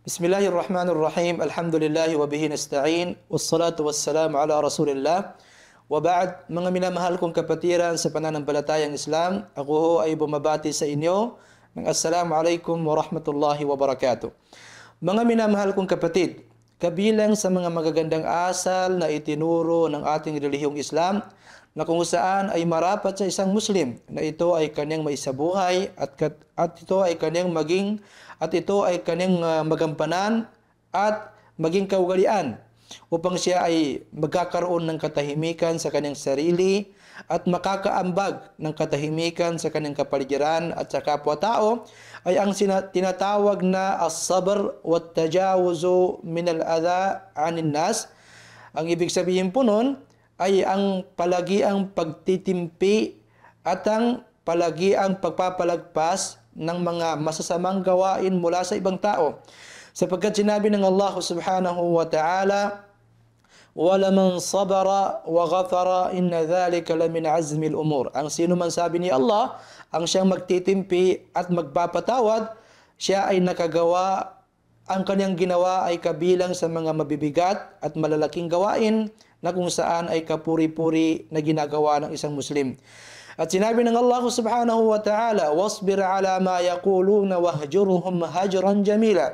Bismillahirrahmanirrahim. Alhamdulillah wa bihi nasta'in. Wassalatu wassalamu ala Rasulillah. Wa ba'd, mga minamahal kong kapatiran sa pananampalatayang Islam, ako ho ay bumabati sa inyo ng Assalamu alaikum wa rahmatullahi wa barakatuh. Mga minamahal kong kapatid, kabilang sa mga magagandang asal na itinuro ng ating relihiyong Islam na kung saan ay marapat sa isang Muslim na ito ay kanyang maisabuhay at ito ay kanyang magampanan at maging kaugalian upang siya ay magkakaroon ng katahimikan sa kanyang sarili at makakaambag ng katahimikan sa kanyang kapaligiran at sa kapwa-tao ay ang tinatawag na as-sabr wat tajawuzu min al-adha 'anil nas. Ang ibig sabihin po nun ay ang palagiang pagtitimpi at ang palagiang pagpapalagpas ng mga masasamang gawain mula sa ibang tao. Sapagkat sinabi ng Allah subhanahu wa ta'ala, وَلَمَنْ صَبَرَ وَغَفَرَ إِنَّ ذَلِكَ لَمِنْ عَزْمِ الْأُمُورِ. Ang sino man, sabi ni Allah, ang siyang magtitimpi at magpapatawad, siya ay nakagawa, ang kanyang ginawa ay kabilang sa mga mabibigat at malalaking gawain na kung saan ay kapuri-puri na ginagawa ng isang Muslim. At sinabi ng Allah subhanahu wa ta'ala, وَاصْبِرْ عَلَى مَا يَقُولُونَ وَهْجُرْهُمْ هَجْرًا جَمِيلًا.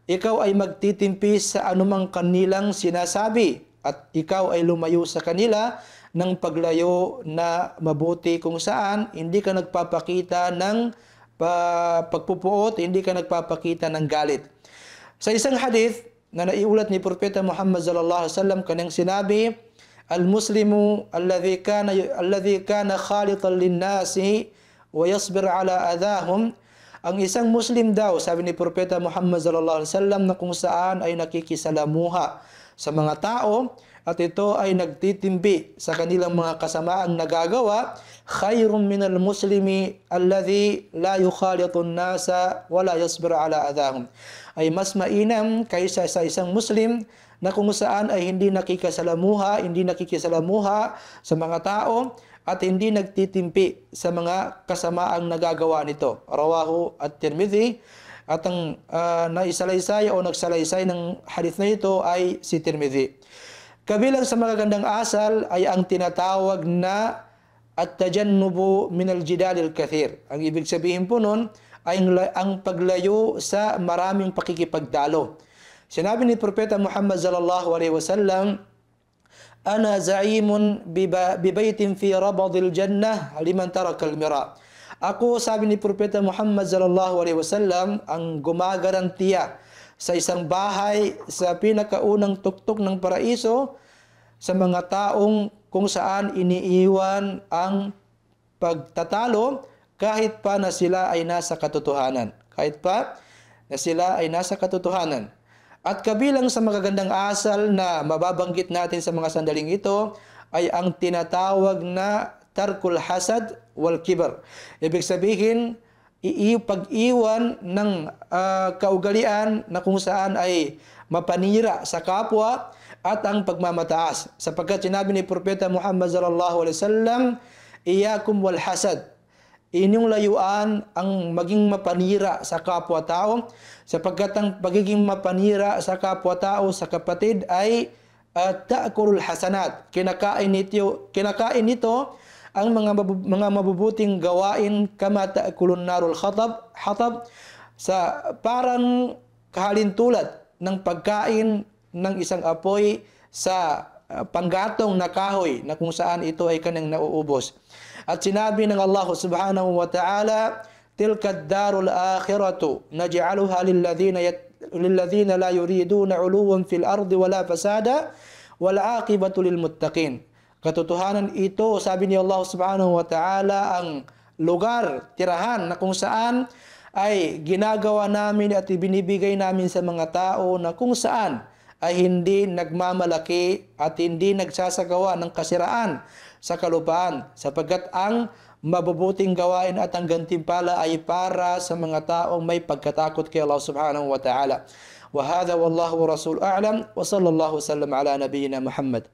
Ikaw ay magtitimpi sa anumang kanilang sinasabi at ikaw ay lumayo sa kanila ng paglayo na mabuti kung saan hindi ka nagpapakita ng pagpupuot, hindi ka nagpapakita ng galit. Sa isang hadith na naiulat ni Propeta Muhammad sallallahu alaihi wasallam, kanyang sinabi, al-muslimu alladhi kana khalitan lin-nasi wa yasbir ala adahum. Ang isang Muslim daw, sabi ni Propeta Muhammad sallallahu alaihi wasallam, na kung saan ay nakikisalamuha sa mga tao at ito ay nagtitimpi sa kanilang mga kasamaang nagagawa, khayrun minal muslimi alladhi la yukhalitu an-nasa wa la yasbir ala adahum. Ay mas mainam kaysa sa isang Muslim na kung saan ay hindi nakikisalamuha sa mga tao at hindi nagtitimpi sa mga kasamaang nagagawa nito. Rawahu at-Tirmidhi. At ang naisalaysay o nagsalaysay ng hadith na ito ay si Tirmidhi. Kabilang sa magagandang asal ay ang tinatawag na at-tajannubu min al-jidal al-kathir. Ang ibig sabihin po nun ay ang paglayo sa maraming pakikipagdalo. Sinabi ni Propeta Muhammad sallallahu alaihi wasallam, Ana za'imun bibaytin fi rabadil jannah liman taraka al-mira. Ako, sabi ni Propeta Muhammad sallallahu alaihi wasallam, ang gumagarantiya sa isang bahay sa pinakaunang tuktok ng paraiso sa mga taong kung saan iniiwan ang pagtatalo kahit pa na sila ay nasa katotohanan. At kabilang sa magagandang asal na mababanggit natin sa mga sandaling ito ay ang tinatawag na tarkul hasad wal kibr. Ibig sabihin, pag-iwan ng kaugalian na kung saan ay mapanira sa kapwa at ang pagmamataas. Sapagkat sinabi ni Propeta Muhammad sallallahu alaihi wasallam, iyakum wal hasad. Inyong layuan ang maging mapanira sa kapwa-tao, sapagkat ang pagiging mapanira sa kapwa-tao, sa kapatid, ay ta'kulul hasanat. Kinakain nito ang mga mabubuting gawain kama ta'kulun narul hatab, sa parang kahalintulad ng pagkain ng isang apoy sa panggatong na kahoy na kung saan ito ay kanyang nauubos. At sinabi ng Allah subhanahu wa ta'ala, tilka ad-darul akhiratu naj'aluha lilladhina la yuriduna 'uluwan fil ardi wala fasada wal 'aqibatu lil muttaqin. Katotohanan ito, sabi ni Allah subhanahu wa ta'ala, ang lugar, tirahan na kung saan ay ginagawa namin at ibinibigay namin sa mga tao na kung saan ay hindi nagmamalaki at hindi nagsasagawa ng kasiraan sa kalupaan, sapagkat ang mabubuting gawain at ang gantimpala ay para sa mga taong may pagkatakot kay Allah subhanahu wa ta'ala. Wa hadha wallahu rasul a'lam wa sallallahu sallam ala nabiyyina Muhammad.